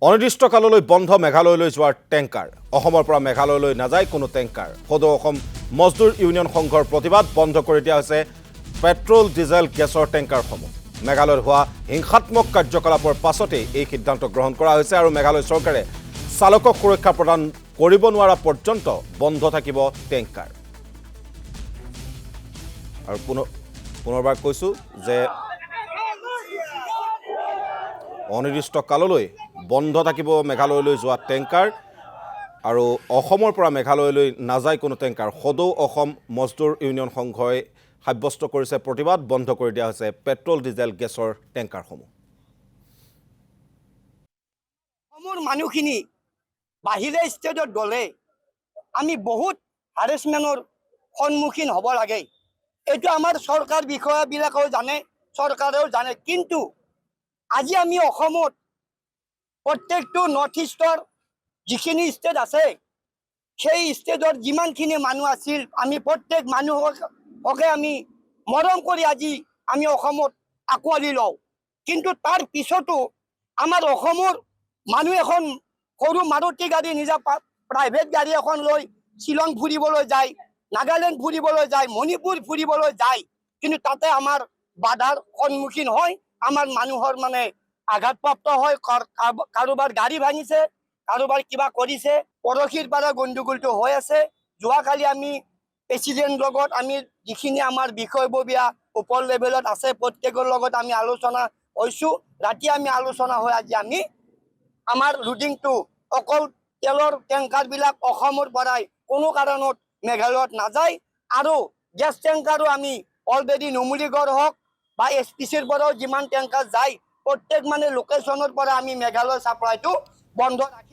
অনিৰ্দিষ্টকাললৈ বন্ধ মেঘালয়লৈ যোৱাৰ টেংকাৰ অসমৰ পৰা মেঘালয়লৈ নাযায় কোনো টেংকাৰ সদৌ অসম মজদুৰ ইউনিয়ন সংঘৰ প্ৰতিবাদ বন্ধ কৰি দিয়া হৈছে পেট্ৰল ডিজেল গেছৰ টেংকাৰসমূহ মেঘালয়ত হোৱা হিংসাত্মক কাৰ্যকলাপৰ পাছতে এই সিদ্ধান্ত গ্ৰহণ কৰা হৈছে আৰু মেঘালয় চৰকাৰে চালকক সুৰক্ষা প্ৰদান কৰিব নোৱাৰা পৰ্যন্ত বন্ধ থাকিব টেংকাৰ আৰু পুনৰবাৰ কৈছো যে অনিৰ্দিষ্টকাললৈ বন্ধ থাকিব মেঘালয়লৈ যোৱা টেংকাৰ আৰু অসমৰ পৰা মেঘালয়লৈ নাযায় কোনো টেংকাৰ সদৌ অসম মজদুৰ ইউনিয়ন সংঘই সাব্যস্ত কৰিছে প্ৰতিবাদ বন্ধ কৰি দিয়া হৈছে পেট্ৰল ডিজেল গেছৰ টেংকাৰসমূহ অসমৰ মানুহখিনি বাহিৰে ষ্টেটত গ'লে আমি বহুত হাৰেছমেণ্টৰ সন্মুখীন হ'ব লাগে এইটো আমাৰ চৰকাৰ বিষয়াবিলাকেও জানে চৰকাৰেও জানে কিন্তু আজি আমি অসমত প্ৰত্যেকটো নৰ্থ ইষ্টৰ যিখিনি ষ্টেট আছে সেই ষ্টেটৰ যিমানখিনি মানুহ আছিল আমি প্ৰত্যেক মানুহকে আমি মৰম কৰি আজি আমি অসমত আঁকোৱালি লওঁ কিন্তু তাৰ পিছতো আমাৰ অসমৰ মানুহ এখন সৰু মাৰুতি গাড়ী নিজা প্ৰাইভেট গাড়ী এখন লৈ শ্বিলং ফুৰিবলৈ যায় নাগালেণ্ড ফুৰিবলৈ যায় মণিপুৰ ফুৰিবলৈ যায় কিন্তু তাতে আমাৰ বাধাৰ সন্মুখীন হয় আমাৰ মানুহৰ মানে আঘাতপ্ৰাপ্ত হয় কাৰোবাৰ গাড়ী ভাঙিছে কাৰোবাৰ কিবা কৰিছে পৰহিৰ পৰা গণ্ডগোলটো হৈ আছে যোৱাকালি আমি প্ৰেচিডেণ্ট লগত আমি যিখিনি আমাৰ বিষয়ববীয়া ওপৰ লেভেলত আছে প্ৰত্যেকৰ লগত আমি আলোচনা হৈছোঁ ৰাতি আমি আলোচনা হৈ আজি আমি আমাৰ ৰুটিংটো অকল তেলৰ টেংকাৰবিলাক অসমৰ পৰাই কোনো কাৰণত মেঘালয়ত নাযায় আৰু গেছ টেংকাৰো আমি অলৰেডি নুমলীগড় হওক বা SPCৰ পৰাও যিমান টেংকাৰ যায় প্ৰত্যেক মানে লোকেশ্যনৰ পৰা আমি মেঘালয় ছাপ্লাইটো বন্ধ ৰাখি